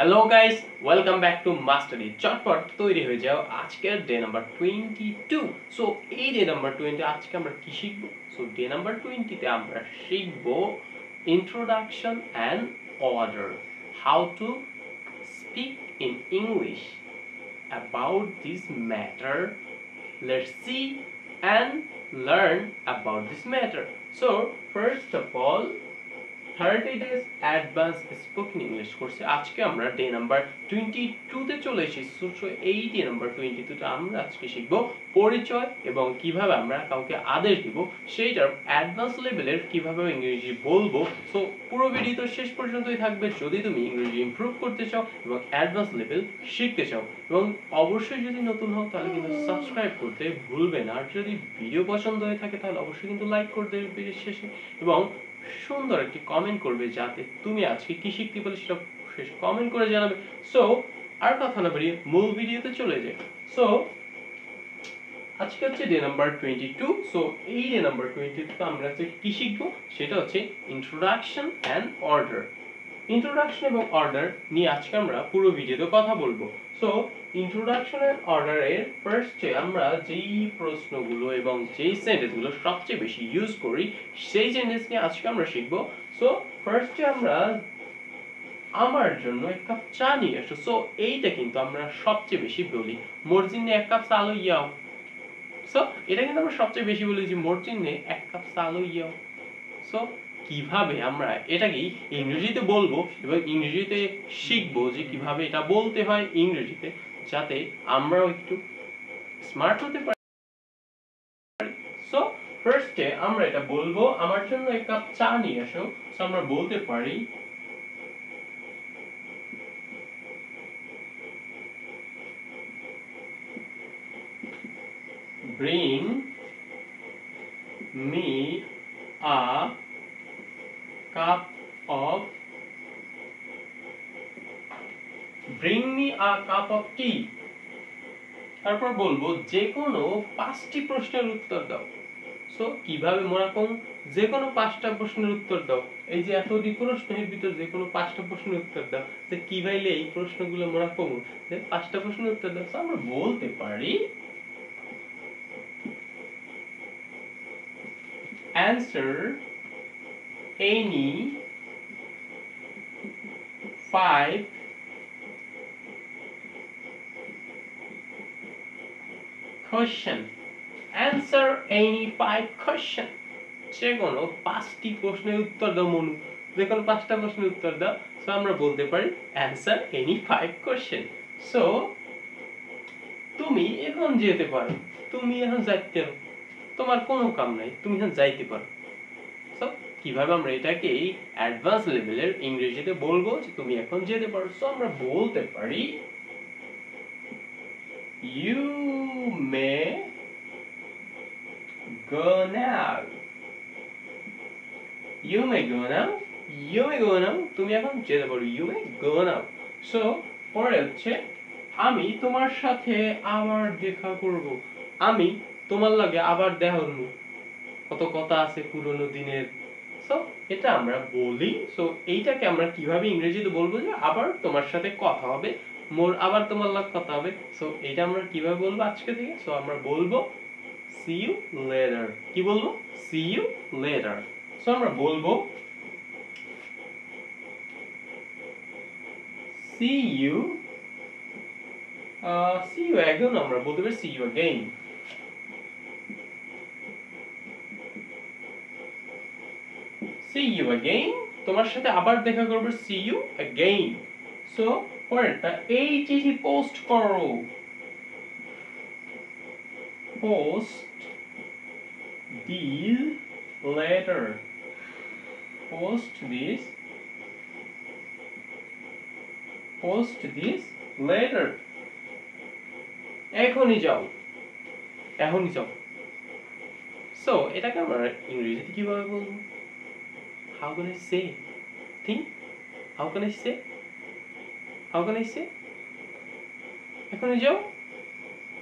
Hello guys, welcome back to mastery. চটপট তৈরি হয়ে যাও আজকের ডে নাম্বার 22। সো এই ডে নাম্বার 20 আজকে আমরা কি শিখব? সো ডে নাম্বার 20 তে আমরা শিখব introduction and order, how to speak in English about this matter. Let's see and learn about this matter. So first of all, 30 days advanced spoken English কোর্সে আজকে আমরা ডে নাম্বার 22 তে চলে এসেছি। So এই ডে নাম্বার 22 তে আমরা আজকে শিখব পরিচয় এবং কিভাবে আমরা কাউকে আদেশ দিব, সেইটার অ্যাডভান্স লেভেলের কিভাবে ইংরেজি বলবো। সো পুরো ভিডিও তো শেষ পর্যন্তই থাকবে যদি তুমি ইংরেজি ইমপ্রুভ করতে চাও এবং অ্যাডভান্স লেভেল শিখতে চাও। এবং অবশ্যই যদি নতুন হও তাহলে কিন্তু সাবস্ক্রাইব করতে ভুলবে না। আর যদি ভিডিও পছন্দ হয়ে থাকে তাহলে অবশ্যই কিন্তু লাইক করে দেবে ভিডিও শেষে এবং সুন্দর একটি কমেন্ট করবে যাতে তুমি আজকে কি শিখতে পারলে সেটা শেষে কমেন্ট করে জানাবে। সো আর কথা না বাড়িয়ে মূল ভিডিওতে চলে যাই। সো আজকে হচ্ছে ডে নাম্বার 22। সো এই ডে নাম্বার 22 তে আমরা আজকে কি শিখবো সেটা হচ্ছে ইন্ট্রোডাকশন অ্যান্ড অর্ডার। ইন্ট্রোডাকশন এবং অর্ডার নিয়ে আজকে আমরা পুরো ভিডিওতে কথা বলবো। সো ইন্ট্রোডাকশন এন্ড অর্ডারের ফার্স্টে আমরা যেই প্রশ্নগুলো এবং যেই সেন্টেন্সগুলো সবচেয়ে বেশি ইউজ করি সেই সেন্টেন্স নিয়ে আজকে আমরা শিখবো। সো ফার্স্টে আমরা আমার জন্য এক কাপ চা নিয়ে এসো। সো এইটা কিন্তু আমরা সবচেয়ে বেশি বলি, মোর জন্য এক কাপ চা লইয়াও। সো এটা কিন্তু আমরা সবচেয়ে বেশি বলি যে মোর জন্য এক কাপ চা লইয়াও। সো কিভাবে আমরা এটাকে ইংরেজিতে বলবো এবং ইংরেজিতে শিখবো যে কিভাবে এটা বলতে হয় ইংরেজিতে, যাতে আমরাও একটু স্মার্ট হতে পারি। সো ফার্স্টে আমরা এটা বলবো, আমার জন্য এক কাপ চা নিয়ে আসো। সো আমরা বলতে পারি bring me a cup of tea. তারপর বলবো যে কোনো 5টি প্রশ্নের উত্তর দাও। সো কিভাবে মনে কম যে কোনো 5টা প্রশ্নের উত্তর দাও। এই যে এতটি প্রশ্নের ভিতর যে কোনো 5টা প্রশ্নের উত্তর দাও। যে কিভাবে এই প্রশ্নগুলো মনে কম যে 5টা প্রশ্নের উত্তর দাও। সো আমরা বলতে পারি answer any 5 question. Answer any 5 question. যে কোনো 5টি প্রশ্নের উত্তর দাও মনু। যে কোনো 5টা প্রশ্নের উত্তর দাও। সো আমরা বলতে পারি answer any 5 question. সো তুমি এখন যেতে পারো, তুমি এখন যাইতে পারো, তোমার কোনো কাম নাই, তুমি এখন যাইতে পারো। সো কিভাবে আমরা এটাকে অ্যাডভান্স লেভেলের ইংরেজিতে বলবো যে তুমি এখন যেতে পারো। সো আমরা বলতে পারি you may go now. You may go now. You may go now. তুমি এখন যেতে পারো। You may go now. So পরে হচ্ছে আমি তোমার সাথে আবার দেখা করব। আমি তোমার লাগে আবার দেখা করব। কত কথা আছে পুরনো দিনের। সো এটা আমরা বলি। সো এইটাকে আমরা কিভাবে ইংরেজিতে বলবো যে আবার তোমার সাথে কথা হবে, মোর আবার তোমার লাগে কথা হবে। সো এটা আমরা কিভাবে বলবো আজকে থেকে? সো আমরা বলবো see you later. কি বলবো? see you later. সো আমরা বলবো see you again. আমরা বলতে পারি see you again. see you again তোমার সাথে আবার দেখা করব see you again. সো পরেরটা এই চিঠি পোস্ট করো। post these letter. post this letter. এখনই যাও, এখনই যাও। সো এটাকে আমরা ইংরেজিতে কিভাবে বলবো? How can I say? Think. How can I say? How can I say? এখনই যাও।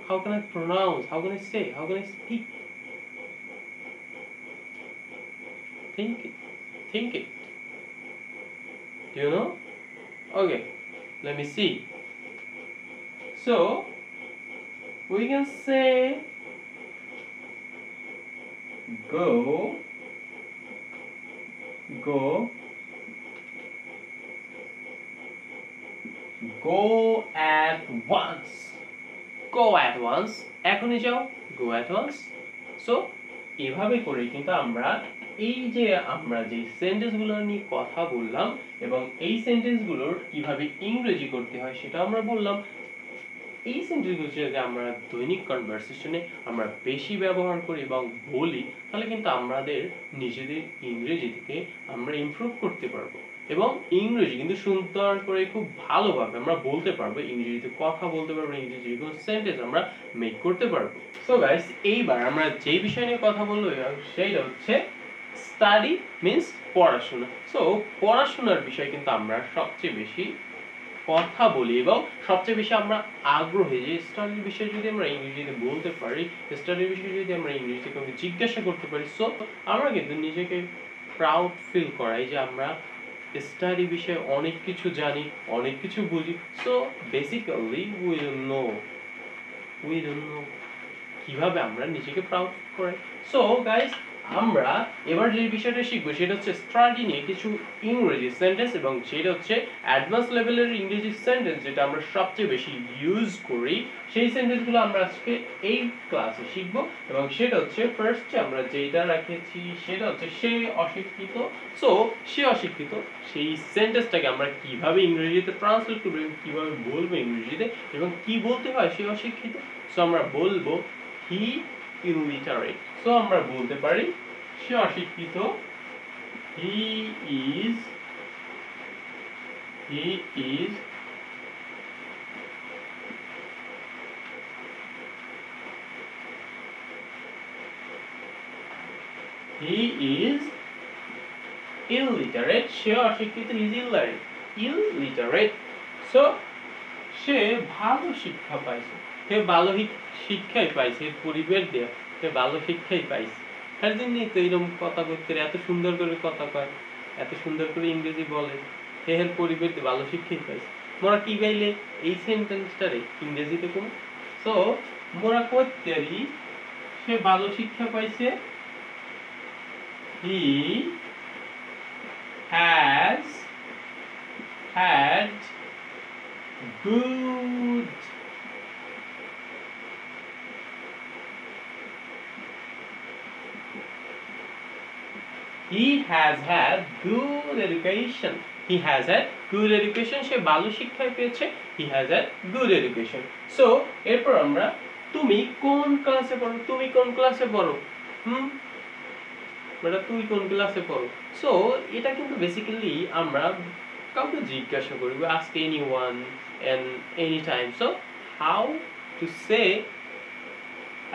How can I pronounce? How can I say? How can I speak? Think it. Do you know? Okay. let me see. So we can say go, go, go at once, go at once, এখনই যাও, go at once. So এভাবে করে কিন্তু আমরা এই যে আমরা যে সেন্টেন্সগুলো নিয়ে কথা বললাম এবং এই সেন্টেন্সগুলোর কিভাবে ইংরেজি করতে হয় সেটা আমরা বললাম। এই সেন্টেন্সগুলো যদি আমরা দৈনিক কনভারসেশনে আমরা বেশি ব্যবহার করি এবং বলি তাহলে কিন্তু আমাদের নিজেদের ইংরেজিকে আমরা ইমপ্রুভ করতে পারবো এবং ইংরেজি কিন্তু সুন্দর করে খুব ভালোভাবে আমরা বলতে পারবো, ইংরেজিতে কথা বলতে পারবো, ইংরেজি কোনো সেন্টেন্স আমরা মেক করতে পারবো। সো গাইস, এইবার আমরা যে বিষয় নিয়ে কথা বলবো সেইটা হচ্ছে স্টাডি মিন্স পড়াশোনা। সো পড়াশোনার বিষয় কিন্তু আমরা সবচেয়ে বেশি কথা বলি এবং সবচেয়ে বেশি আমরা আগ্রহী যে স্টাডির বিষয়ে যদি আমরা ইংরেজিতে বলতে পারি, স্টাডির বিষয়ে যদি আমরা ইংরেজিতে কাউকে জিজ্ঞাসা করতে পারি, সো আমরা কিন্তু নিজেকে প্রাউড ফিল করাই যে আমরা স্টাডি বিষয়ে অনেক কিছু জানি, অনেক কিছু বুঝি। So basically we don't know কিভাবে আমরা নিজেকে প্রাউড করাই। সো গাইস, আমরা এবার যে বিষয়টা শিখবো সেটা হচ্ছে স্টাডি নিয়ে কিছু ইংরেজি সেন্টেন্স এবং সেটা হচ্ছে অ্যাডভান্স লেভেলের ইংরেজি সেন্টেন্স যেটা আমরা সবচেয়ে বেশি ইউজ করি, সেই সেন্টেন্সগুলো আমরা আজকে এই ক্লাসে শিখবো। এবং সেটা হচ্ছে ফার্স্টে আমরা যেটা রেখেছি সেটা হচ্ছে সে অশিক্ষিত। সো সে অশিক্ষিত, সেই সেন্টেন্সটাকে আমরা কিভাবে ইংরেজিতে ট্রান্সলেট করবো, কিভাবে বলবো ইংরেজিতে এবং কি বলতে হয় সে অশিক্ষিত। সো আমরা বলবো হি ইলিটারেট। সো আমরা বলতে পারি সে অশিক্ষিত, হি ইজ illiterate, সে অশিক্ষিত, ইজ illiterate. সো সে ভালো শিক্ষা পাইছে, সে ভালো শিক্ষাই পাইছে, পরিবেশ দেয়া সে ভালো শিক্ষাই পাইছে। তার জন্যই তো এরকম কথা বলতে এত সুন্দর করে কথা কয়, এত সুন্দর করে ইংরেজি বলে, সে হের পরিবেশ দিয়ে ভালো শিক্ষাই পাইছে। মোরা কি গাইলে এই সেন্টেন্সটারে ইংরেজিতে কোন। সো মোরা করতে পারি সে ভালো শিক্ষা পাইছে, হি has had good he has had good education, he has had good education, সে ভালো শিক্ষা পেয়েছে, he has had good education. So এরপর আমরা তুমি কোন ক্লাসে পড়ো, তুমি কোন ক্লাসে পড়ো, বেটা তুই কোন ক্লাসে পড়ো। সো এটা কিন্তু বেসিক্যালি আমরা কাউকে জিজ্ঞাসা করি, we ask anyone and anytime. So how to say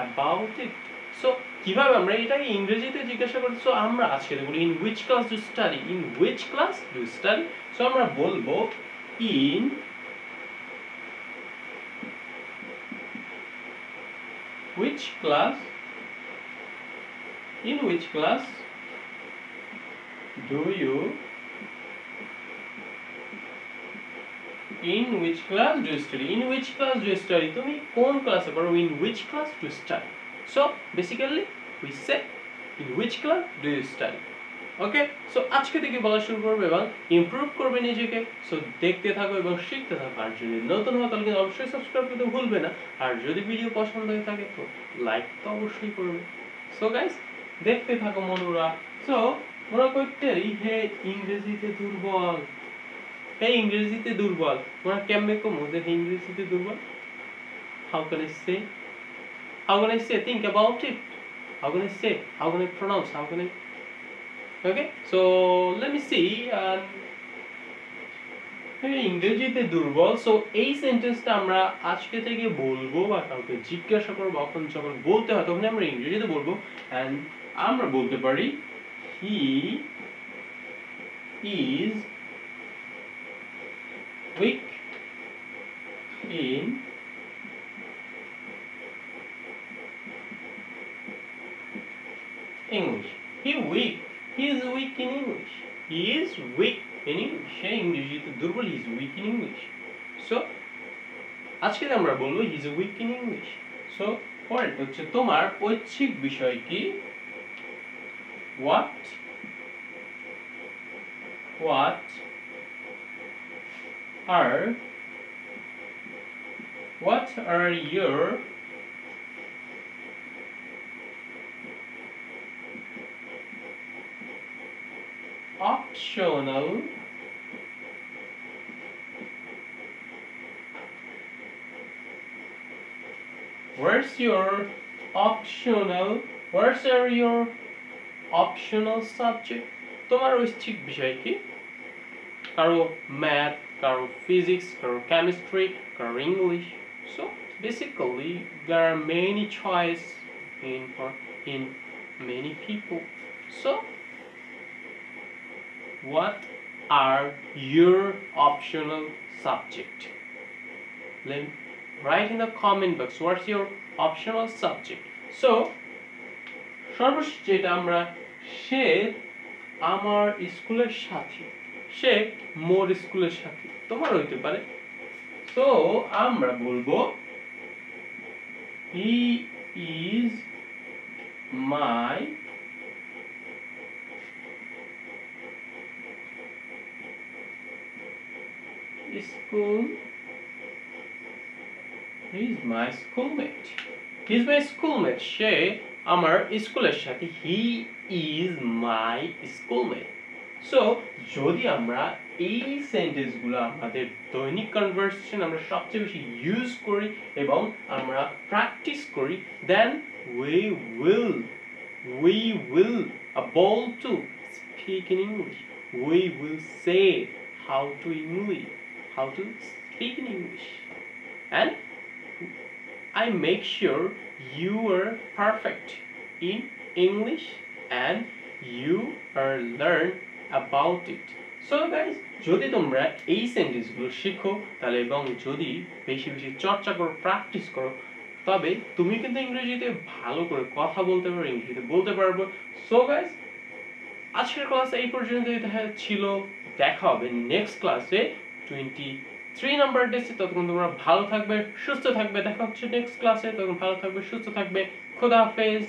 about it. So কিভাবে আমরা এটাকে ইংরেজিতে জিজ্ঞাসা করি। সো আমরা আজকে দেখব in which class do you study, in which class do you study. So আমরা বলবো in which class do you study, in which class do you study, তুমি কোন ক্লাসে পড়ো, in which class do you study. So basically we say in which class do you study. Okay, so আজকে থেকে বলা শুরু করবে এবং ইমপ্রুভ করবে নিজেকে। সো দেখতে থাকো এবং শিখতে থাকো। আর যদি নতুন হয় তাহলে কিন্তু অবশ্যই সাবস্ক্রাইব করতে ভুলবে না। আর যদি ভিডিও পছন্দ হয়ে থাকে তো লাইক তো অবশ্যই করবে। সো গাইস, দেখতে থাকো মনুরা। সো মোরা কইতে হে ইংরেজিতে দুর্বল, হে ইংরেজিতে দুর্বল, মোরা কেমনে কমু যে হে ইংরেজিতে দুর্বল? How can I say, think about it, how can I pronounce, okay, so let me see. ইংরেজিতে দুর্বল। সো এই সেন্টেন্সটা আমরা আজকে থেকে বলবো বা কাউকে জিজ্ঞাসা করবো, যখন বলতে হয় তখন আমরা ইংরেজিতে বলবো। এন্ড আমরা বলতে পারি he is weak in English. He is weak in English. He is weak in English. সে ইংরেজিতে দুর্বল, he is weak in English. So আজকে আমরা বলবো he is weak in English. So পরেরটা হচ্ছে তোমার ঐচ্ছিক বিষয় কি? What are your optional Where's your optional subject? তোমার ঐচ্ছিক বিষয় কি? কারো ম্যাথ, কারো ফিজিক্স, কারো কেমিস্ট্রি, কারো English. So basically there are many choice in many people. So what are your optional subject? Write in the comment box what's your optional subject. So সর্বশেষ যেটা আমরা, সে আমার স্কুলের সাথী, সে মোর স্কুলের সাথী, তোমার হইতে পারে। সো আমরা বলবো হি ইজ মাই স্কুলমেট। সে আমার স্কুলের সাথী। He is my schoolmate. So যদি আমরা এই সেন্টেন্সগুলো আমাদের দৈনিক কনভারসেশন আমরা সবচেয়ে বেশি ইউজ করি এবং আমরা প্র্যাকটিস করি, দেন we will able to speak in English. We will say how to speak in English. And I make sure you are perfect in English and you are learn about it. So guys, যদি তোমরা এই সেন্টেন্সগুলো শিখো তাহলে এবং যদি বেশি বেশি চর্চা করো, প্র্যাকটিস করো, তবে তুমি কিন্তু ইংরেজিতে ভালো করে কথা বলতে পারবে, ইংরেজিতে বলতে পারবে। সো গাইস, আজকের ক্লাসে এই পর্যন্তই ছিল। দেখা হবে নেক্সট ক্লাসে 23 নাম্বার ডেসে। ততক্ষণ তোমরা ভালো থাকবে, সুস্থ থাকবে। দেখা হচ্ছে নেক্সট ক্লাসে। তখন ভালো থাকবে, সুস্থ থাকবে। খোদা হাফেজ।